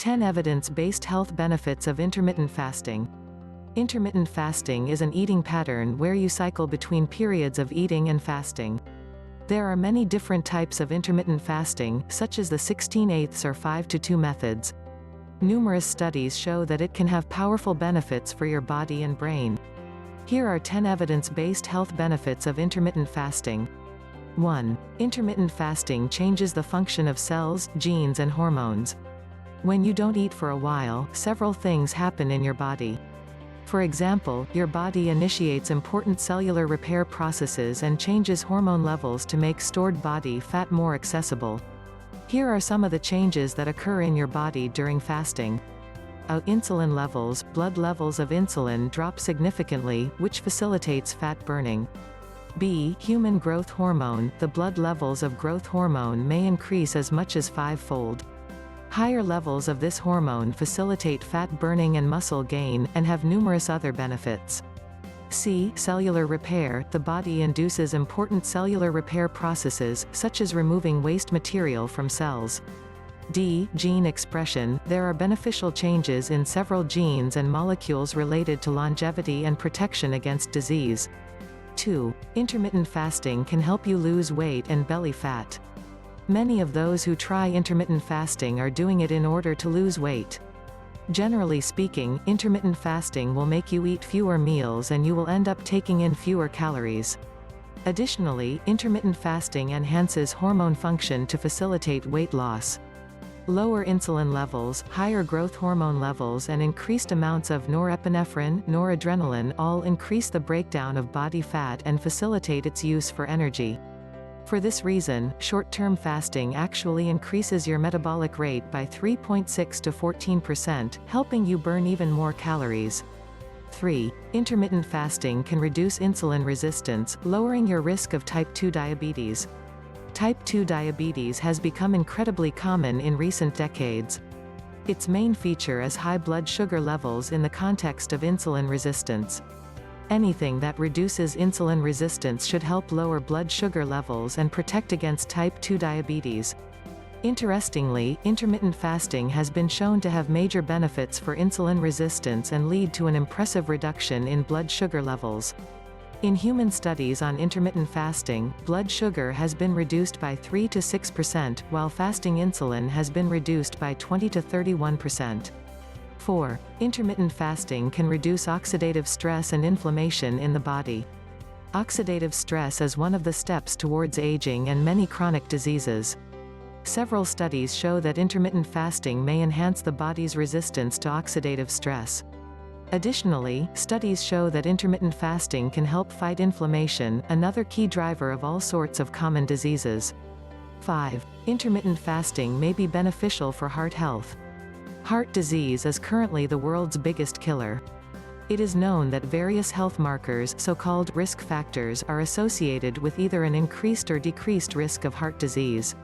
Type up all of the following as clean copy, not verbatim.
10 Evidence-based health benefits of intermittent fasting. Intermittent fasting is an eating pattern where you cycle between periods of eating and fasting. There are many different types of intermittent fasting, such as the 16/8 or 5-2 methods. Numerous studies show that it can have powerful benefits for your body and brain. Here are 10 evidence-based health benefits of intermittent fasting. 1. Intermittent fasting changes the function of cells, genes and hormones. When you don't eat for a while, several things happen in your body. For example, your body initiates important cellular repair processes and changes hormone levels to make stored body fat more accessible. Here are some of the changes that occur in your body during fasting. Insulin levels. Blood levels of insulin drop significantly, which facilitates fat burning. B. Human growth hormone. The blood levels of growth hormone may increase as much as 5-fold. Higher levels of this hormone facilitate fat burning and muscle gain, and have numerous other benefits. C. Cellular repair. The body induces important cellular repair processes, such as removing waste material from cells. D. Gene expression. There are beneficial changes in several genes and molecules related to longevity and protection against disease. 2. Intermittent fasting can help you lose weight and belly fat. Many of those who try intermittent fasting are doing it in order to lose weight. Generally speaking, intermittent fasting will make you eat fewer meals and you will end up taking in fewer calories. Additionally, intermittent fasting enhances hormone function to facilitate weight loss. Lower insulin levels, higher growth hormone levels and increased amounts of norepinephrine, noradrenaline all increase the breakdown of body fat and facilitate its use for energy. For this reason, short-term fasting actually increases your metabolic rate by 3.6 to 14%, helping you burn even more calories. 3. Intermittent fasting can reduce insulin resistance, lowering your risk of type 2 diabetes. Type 2 diabetes has become incredibly common in recent decades. Its main feature is high blood sugar levels in the context of insulin resistance. Anything that reduces insulin resistance should help lower blood sugar levels and protect against type 2 diabetes. Interestingly, intermittent fasting has been shown to have major benefits for insulin resistance and lead to an impressive reduction in blood sugar levels. In human studies on intermittent fasting, blood sugar has been reduced by 3 to 6%, while fasting insulin has been reduced by 20 to 31%. 4. Intermittent fasting can reduce oxidative stress and inflammation in the body. Oxidative stress is one of the steps towards aging and many chronic diseases. Several studies show that intermittent fasting may enhance the body's resistance to oxidative stress. Additionally, studies show that intermittent fasting can help fight inflammation, another key driver of all sorts of common diseases. 5. Intermittent fasting may be beneficial for heart health. Heart disease is currently the world's biggest killer. It is known that various health markers, so-called risk factors, are associated with either an increased or decreased risk of heart disease.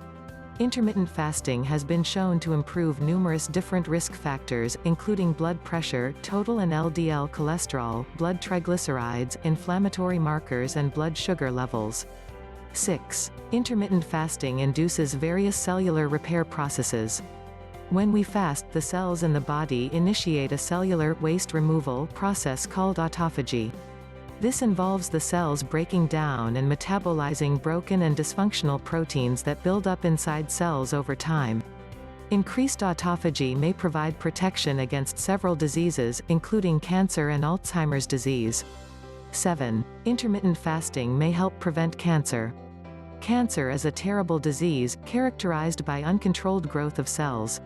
Intermittent fasting has been shown to improve numerous different risk factors, including blood pressure, total and LDL cholesterol, blood triglycerides, inflammatory markers and blood sugar levels. 6. Intermittent fasting induces various cellular repair processes. When we fast, the cells in the body initiate a cellular waste removal process called autophagy. This involves the cells breaking down and metabolizing broken and dysfunctional proteins that build up inside cells over time. Increased autophagy may provide protection against several diseases, including cancer and Alzheimer's disease. 7. Intermittent fasting may help prevent cancer. Cancer is a terrible disease, characterized by uncontrolled growth of cells.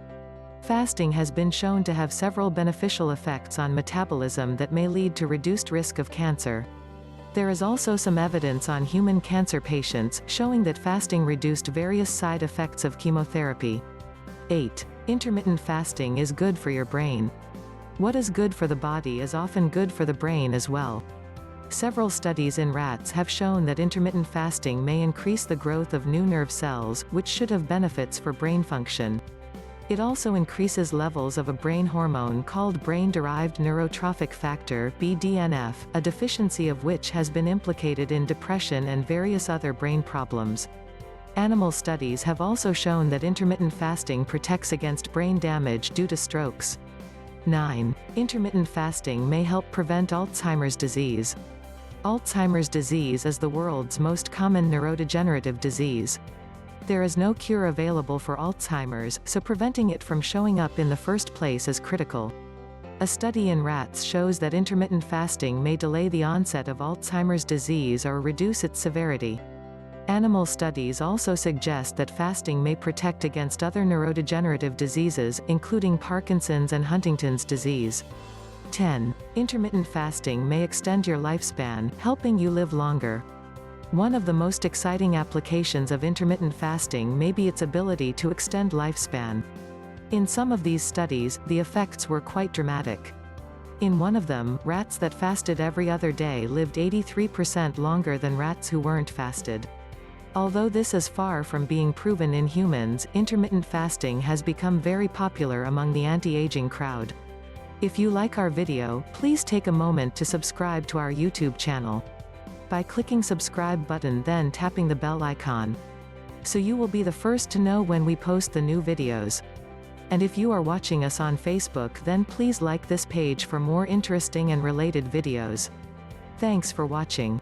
Fasting has been shown to have several beneficial effects on metabolism that may lead to reduced risk of cancer. There is also some evidence on human cancer patients, showing that fasting reduced various side effects of chemotherapy. 8. Intermittent fasting is good for your brain. What is good for the body is often good for the brain as well. Several studies in rats have shown that intermittent fasting may increase the growth of new nerve cells, which should have benefits for brain function. It also increases levels of a brain hormone called brain-derived neurotrophic factor (BDNF), a deficiency of which has been implicated in depression and various other brain problems. Animal studies have also shown that intermittent fasting protects against brain damage due to strokes. 9. Intermittent fasting may help prevent Alzheimer's disease. Alzheimer's disease is the world's most common neurodegenerative disease. There is no cure available for Alzheimer's, so preventing it from showing up in the first place is critical. A study in rats shows that intermittent fasting may delay the onset of Alzheimer's disease or reduce its severity. Animal studies also suggest that fasting may protect against other neurodegenerative diseases, including Parkinson's and Huntington's disease. 10. Intermittent fasting may extend your lifespan, helping you live longer. One of the most exciting applications of intermittent fasting may be its ability to extend lifespan. In some of these studies, the effects were quite dramatic. In one of them, rats that fasted every other day lived 83% longer than rats who weren't fasted. Although this is far from being proven in humans, intermittent fasting has become very popular among the anti-aging crowd. If you like our video, please take a moment to subscribe to our YouTube channel by clicking subscribe button, then tapping the bell icon, so you will be the first to know when we post the new videos. And if you are watching us on Facebook, then please like this page for more interesting and related videos. Thanks for watching.